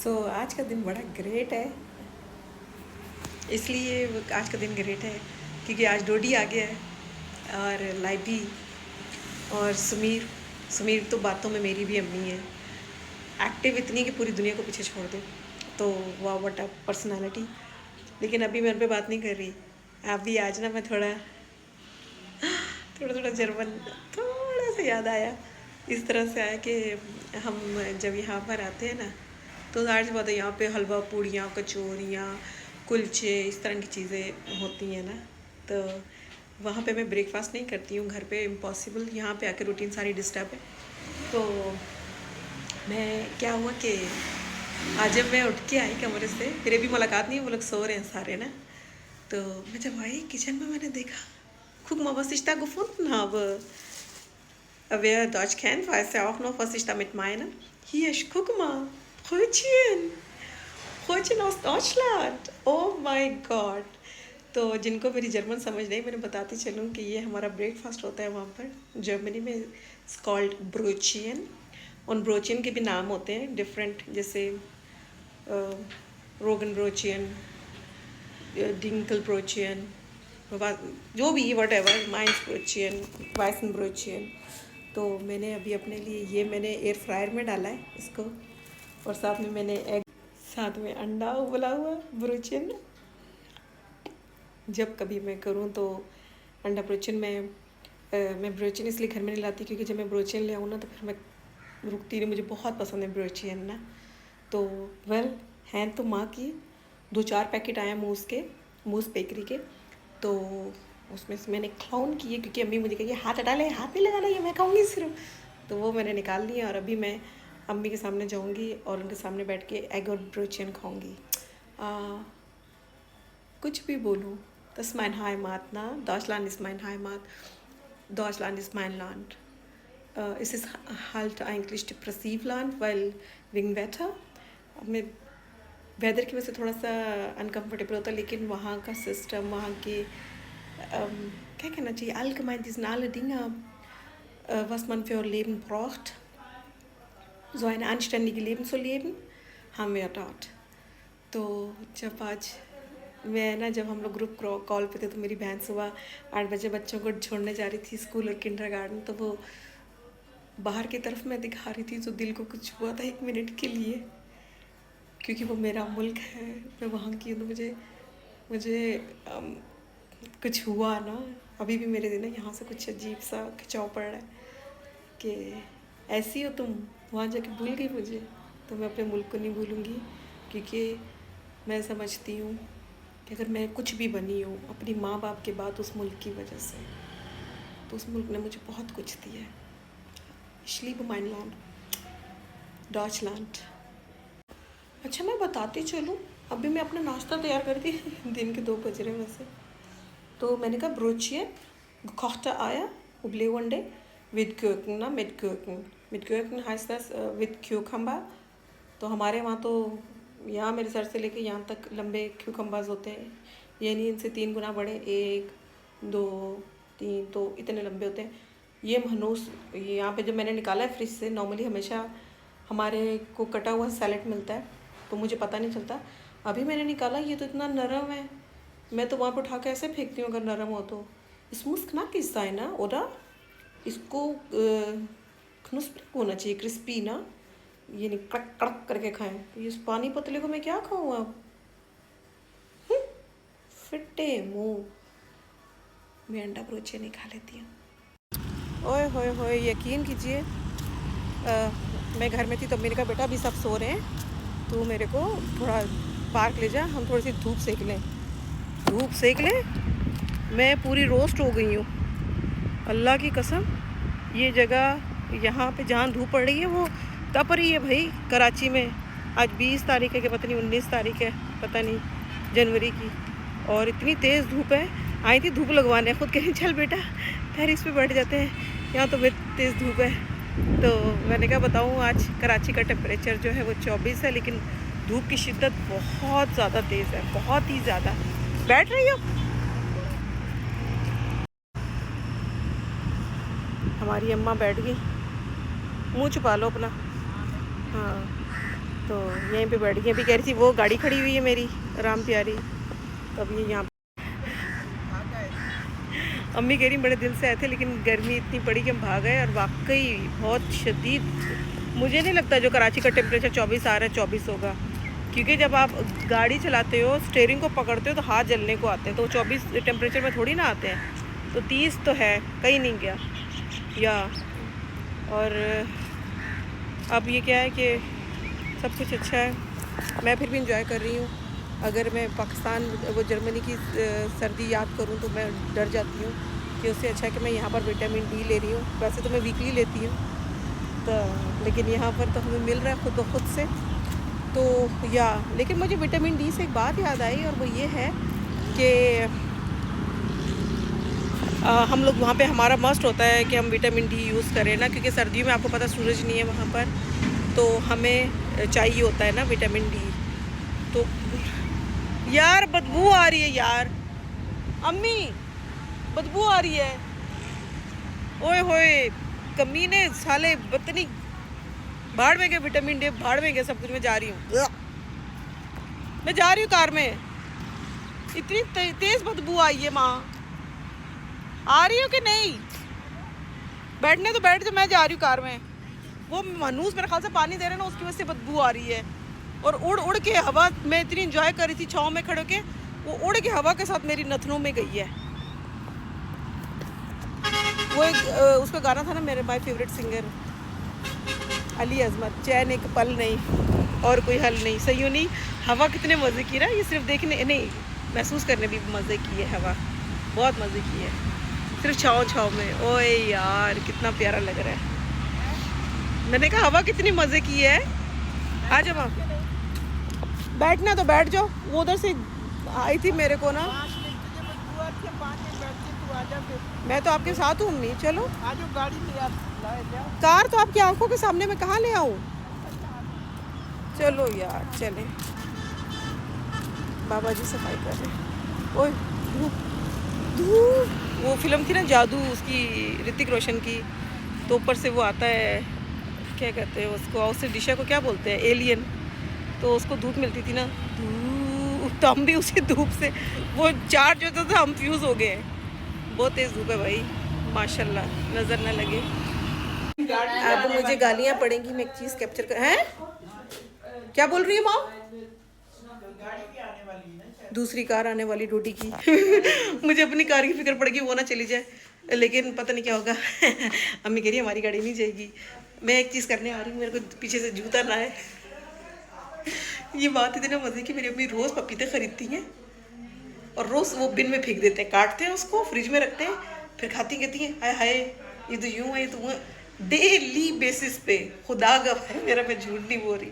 आज का दिन बड़ा ग्रेट है। इसलिए आज का दिन ग्रेट है क्योंकि आज डोडी आ गया है और लाइबी और सुमीर। सुमीर तो बातों में मेरी भी अम्मी है। एक्टिव इतनी कि पूरी दुनिया को पीछे छोड़ दे। तो वाह व्हाट अ पर्सनालिटी। लेकिन अभी मैं उन पर बात नहीं कर रही। अभी आज ना मैं थोड़ा थोड़ा थोड़ा जर्मन थोड़ा सा याद आया। इस तरह से आया कि हम जब यहाँ पर आते हैं ना तो ज़ाहिर सी बात है यहाँ पे हलवा पूड़ियाँ कचौरियाँ कुलचे इस तरह की चीज़ें होती हैं ना। तो वहाँ पे मैं ब्रेकफास्ट नहीं करती हूँ, घर पे इम्पॉसिबल। यहाँ पे आके रूटीन सारी डिस्टर्ब है। तो मैं क्या हुआ कि आज जब मैं उठ के आई कमरे से, फिर भी मुलाकात नहीं, वो लोग सो रहे हैं सारे ना। तो मैं जब आई किचन में मैंने देखा guck mal, was ich da gefunden habe. Wer Deutsch kennt, weiß ja auch noch, was ich damit meine. Hier, guck mal, Brötchen. Brötchen aus Deutschland. Oh mein Gott. तो जिनको मेरी जर्मन समझ नहीं, मैंने बताती चलूँ कि ये हमारा ब्रेकफास्ट होता है वहाँ पर जर्मनी में। इट्स कॉल्ड ब्रोचियन। उन ब्रोचियन के भी नाम होते हैं डिफरेंट, जैसे रोगन ब्रोचियन, डिंकल ब्रोचियन, जो भी वट एवर, माइंस ब्रोचियन, वाइसन ब्रोचियन। तो मैंने अभी अपने लिए ये मैंने एयर फ्रायर में डाला है इसको, और साथ में मैंने एग, साथ में अंडा उबला हुआ ब्रोचियन। जब कभी मैं करूँ तो अंडा ब्रोचियन मैं ब्रोचियन इसलिए घर में नहीं लाती क्योंकि जब मैं ब्रोचियन ले आऊँ ना तो फिर मैं रुकती नहीं। मुझे बहुत पसंद है ब्रोचियन ना। तो वेल हैं तो माँ की 2-4 पैकेट आए मूस के, मूस बेकरी के। तो उसमें से मैंने क्लाउन किए क्योंकि अम्मी मुझे कही हाथ हटा ले, हाथ नहीं लगाना, ये मैं खाऊंगी सिर्फ। तो वो मैंने निकाल लिया और अभी मैं अम्मी के सामने जाऊंगी और उनके सामने बैठ के एग और ब्रोचियन खाऊंगी। कुछ भी बोलूँ, das ist mein Heimat, na? Deutschland ist mein Heimat. Deutschland ist mein Land. Es ist halt eigentlich Depressivland, weil wegen Wetter. मैं वेदर की वजह से थोड़ा सा अनकम्फर्टेबल होता है, लेकिन वहाँ का सिस्टम, वहाँ के क्या कहना चाहिए, allgemein diesen alle Dinge, was man für Leben braucht, so ein anständiges Leben zu leben, haben wir dort. तो जब आज मैं ना, जब हम लोग ग्रुप कॉल पे थे तो मेरी बहन सुबह 8 बजे बच्चों को छोड़ने जा रही थी स्कूल और किंडरगार्टन। तो वो बाहर की तरफ मैं दिखा रही थी तो दिल को कुछ हुआ था 1 मिनट के लिए, क्योंकि वो मेरा मुल्क है, मैं वहाँ की हूँ। तो मुझे कुछ हुआ ना, अभी भी मेरे दिन यहाँ से कुछ अजीब सा खिंचाव पड़ रहा है कि ऐसी हो तुम, वहाँ जाके भूल गई मुझे। तो मैं अपने मुल्क को नहीं भूलूँगी, क्योंकि मैं समझती हूँ कि अगर मैं कुछ भी बनी हूँ अपनी माँ बाप के बाद उस मुल्क की वजह से, तो उस मुल्क ने मुझे बहुत कुछ दिया है। Ich liebe mein Land, Deutschland। अच्छा, मैं बताती चलूँ, अभी मैं अपना नाश्ता तैयार कर दी दिन के 2 बज रहे में से। तो मैंने कहा ब्रोचियन, gekochte Eier, Oblé with Gurken, ना mit Gurken, mit Gurken heißt das with Cucumber। तो हमारे वहाँ तो, यहाँ मेरे सर से लेके यहाँ तक लंबे क्यूकम्बर्स होते हैं, यानी इनसे 3 गुना बड़े, 1 2 3, तो इतने लंबे होते हैं। ये मनूस यहाँ पे जब मैंने निकाला है फ्रिज से, नॉर्मली हमेशा हमारे को कटा हुआ सैलेड मिलता है तो मुझे पता नहीं चलता। अभी मैंने निकाला, ये तो इतना नरम है, मैं तो वहाँ पर उठा के ऐसे फेंकती हूँ अगर नरम हो तो। इस मुस्क ना किस है ना, ओरा इसको कनुस्प्री होना चाहिए, क्रिस्पी ना, ये नहीं कड़क कड़क करके खाएं। तो इस पानी पतले को मैं क्या खाऊँ अब, फिट्टे मुँह। मैं अंडा ब्रोचियन नहीं खा लेती हूँ। ओए होए होए, यकीन कीजिए, मैं घर में थी तब मैंने कहा बेटा अभी सब सो रहे हैं, तो मेरे को थोड़ा पार्क ले जा, हम थोड़ी सी धूप सेक लें। धूप सेक लें, मैं पूरी रोस्ट हो गई हूँ अल्लाह की कसम। ये जगह यहाँ पे जहाँ धूप पड़ रही है वो तप रही है भाई कराची में। आज 20 तारीख है कि पता नहीं 19 तारीख है, पता नहीं, जनवरी की, और इतनी तेज़ धूप है। आई थी धूप लगवाने, खुद कहीं चल बेटा टेरेस पे बैठ जाते हैं, यहाँ तो बहुत तेज़ धूप है। तो मैंने कहा बताऊँ, आज कराची का टेम्परेचर जो है वो 24 है, लेकिन धूप की शिद्दत बहुत ज़्यादा तेज़ है, बहुत ही ज़्यादा। बैठ रही हो, हमारी अम्मा बैठ गई, मुँह छुपा लो अपना। हाँ, तो यहीं पे बैठ गई। अभी कह रही थी वो गाड़ी खड़ी हुई है मेरी राम प्यारी, तो अब ये यहाँ अम्मी कह रही बड़े दिल से आए थे लेकिन गर्मी इतनी पड़ी कि हम भाग गए। और वाकई बहुत शदीद, मुझे नहीं लगता जो कराची का टेम्परेचर 24 आ रहा है 24 होगा, क्योंकि जब आप गाड़ी चलाते हो स्टीयरिंग को पकड़ते हो तो हाथ जलने को आते हैं, तो 24 टेम्परेचर में थोड़ी ना आते हैं। तो 30 तो है, कहीं नहीं गया या। और अब ये क्या है कि सब कुछ अच्छा है, मैं फिर भी इंजॉय कर रही हूँ। अगर मैं पाकिस्तान वो जर्मनी की सर्दी याद करूँ तो मैं डर जाती हूँ कि उससे अच्छा है कि मैं यहाँ पर विटामिन डी ले रही हूँ। वैसे तो मैं वीकली लेती हूँ, तो लेकिन यहाँ पर तो हमें मिल रहा है खुद ब खुद से। तो या लेकिन मुझे विटामिन डी से एक बात याद आई, और वो ये है कि हम लोग वहाँ पे हमारा मस्ट होता है कि हम विटामिन डी यूज़ करें ना, क्योंकि सर्दियों में आपको पता सूरज नहीं है वहाँ पर, तो हमें चाहिए होता है ना विटामिन डी। तो यार बदबू आ रही है यार, अम्मी बदबू आ रही है, ओए होए कमीने साले बतनी, भाड़ में गए विटामिन डी, भाड़ में गए सब कुछ। मैं जा रही हूँ, मैं जा रही हूँ कार में, इतनी तेज बदबू आई है। माँ आ रही हो कि नहीं? बैठने तो बैठ जा, मैं जा रही हूँ कार में। वो मनूस मेरे ख्याल से पानी दे रहे ना, उसकी वजह से बदबू आ रही है। और उड़ उड़ के हवा, मैं इतनी इंजॉय कर रही थी छाँव में खड़े के, वो उड़ के हवा के साथ मेरी नथनों में गई है। वो एक उसका गाना था ना, मेरे माय फेवरेट सिंगर अली अजमत, चैन एक पल नहीं और कोई हल नहीं। सही नहीं, हवा कितने मज़े की ना, ये सिर्फ देखने नहीं महसूस करने भी मज़े की है हवा, बहुत मज़े की है सिर्फ छाँव छाँव में। ओए यार कितना प्यारा लग रहा है। मैंने कहा हवा कितनी मज़े की है। आ जाओ आप, बैठना तो बैठ जाओ। वो उधर से आई थी मेरे को ना, मैं तो आपके साथ हूँ अम्मी, चलो आ जाओ गाड़ी में यार, कार तो आपकी आंखों के सामने, मैं कहाँ ले आऊँ। चलो यार चलें, बाबा जी सफाई कर रहे हैं। ओए धूप धूप, वो फिल्म थी ना जादू, उसकी ऋतिक रोशन की, तो ऊपर से वो आता है, क्या कहते हैं उसको, उससे दिशा को क्या बोलते हैं, एलियन। तो उसको धूप मिलती थी ना, धूप, तो हम भी उसी धूप से वो चार्ज होता था, हम फ्यूज़ हो गए। बहुत तेज़ धूप है भाई, माशाल्लाह, नज़र ना लगे। अब मुझे गालियाँ पड़ेंगी, मैं एक चीज़ कैप्चर कर, हैं क्या बोल रही है माँ? दूसरी कार आने वाली रोटी की मुझे अपनी कार की फिक्र पड़ेगी, वो ना चली जाए, लेकिन पता नहीं क्या होगा अम्मी कह रही है हमारी गाड़ी नहीं जाएगी। मैं एक चीज़ करने आ रही हूँ, मेरे को पीछे से जूता ना है ये बात इतने मज़े की, मेरी अम्मी रोज़ पपीते खरीदती हैं और रोज़ वो बिन में फेंक देते हैं, काटते हैं उसको फ्रिज में रखते हैं, फिर खाती कहती हैं हाय हाय ये तो यूँ है, ये तो डेली बेसिस पे, खुदा गवाह है मेरा, मैं झूठ नहीं बोल रही।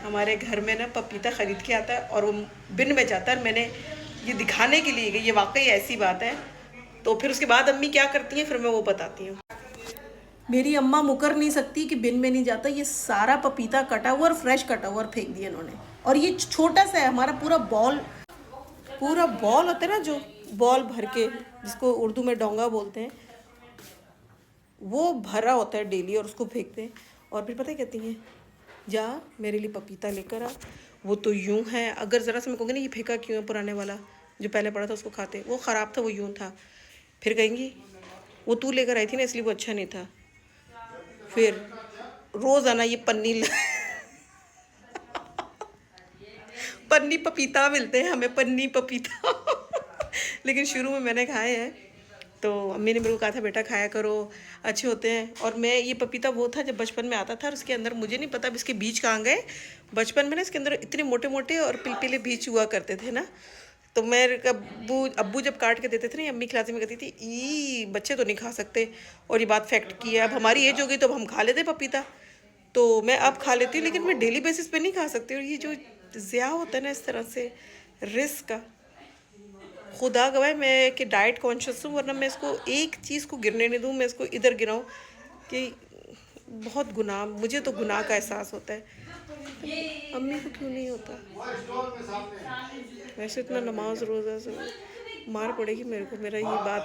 हमारे घर में ना पपीता ख़रीद के आता है और वो बिन में जाता है। मैंने ये दिखाने के लिए कि ये वाकई ऐसी बात है। तो फिर उसके बाद अम्मी क्या करती हैं फिर मैं वो बताती हूँ। मेरी अम्मा मुकर नहीं सकती कि बिन में नहीं जाता। ये सारा पपीता कटा हुआ और फ्रेश कटा हुआ और फेंक दिया इन्होंने। और ये छोटा सा है, हमारा पूरा बॉल होता है ना, जो बॉल भर के, जिसको उर्दू में डोंगा बोलते हैं, वो भरा होता है डेली और उसको फेंकते हैं। और फिर पता है कहती हैं जा मेरे लिए पपीता लेकर आ। वो तो यूं है, अगर ज़रा से मैं कहूँगी ना ये फेंका क्यों है, पुराने वाला जो पहले पड़ा था उसको खाते, वो ख़राब था, वो यूं था। फिर कहेंगी वो तू लेकर आई थी ना इसलिए वो अच्छा नहीं था। फिर रोज़ाना ये पन्नी पपीता मिलते हैं हमें, पन्नी पपीता लेकिन शुरू में मैंने खाए हैं, तो अम्मी ने मेरे को कहा था बेटा खाया करो, अच्छे होते हैं। और मैं ये पपीता वो था जब बचपन में आता था, और उसके अंदर मुझे नहीं पता अब इसके बीज कहाँ गए। बचपन में ना इसके अंदर इतने मोटे मोटे और पिलपिले बीज हुआ करते थे ना, तो मेरे अब्बू जब काट के देते थे ना, अम्मी खिलाती में कहती थी ई बच्चे तो नहीं खा सकते, और ये बात फैक्ट की है। अब हमारी एज हो गई तो अब हम खा लेते पपीता, तो मैं अब खा लेती हूँ, लेकिन मैं डेली बेसिस पे नहीं खा सकती। और ये जो ज़िया होता है ना इस तरह से रिस्क का, खुदा गवाह मैं कि डाइट कॉन्शियस हूँ, वरना मैं इसको एक चीज़ को गिरने नहीं दूँ, मैं इसको इधर गिराऊँ कि बहुत गुनाह, मुझे तो गुनाह का एहसास होता है। अम्मी को क्यों नहीं होता? वैसे इतना नमाज रोज़ा से मार पड़ेगी मेरे को, मेरा ये बात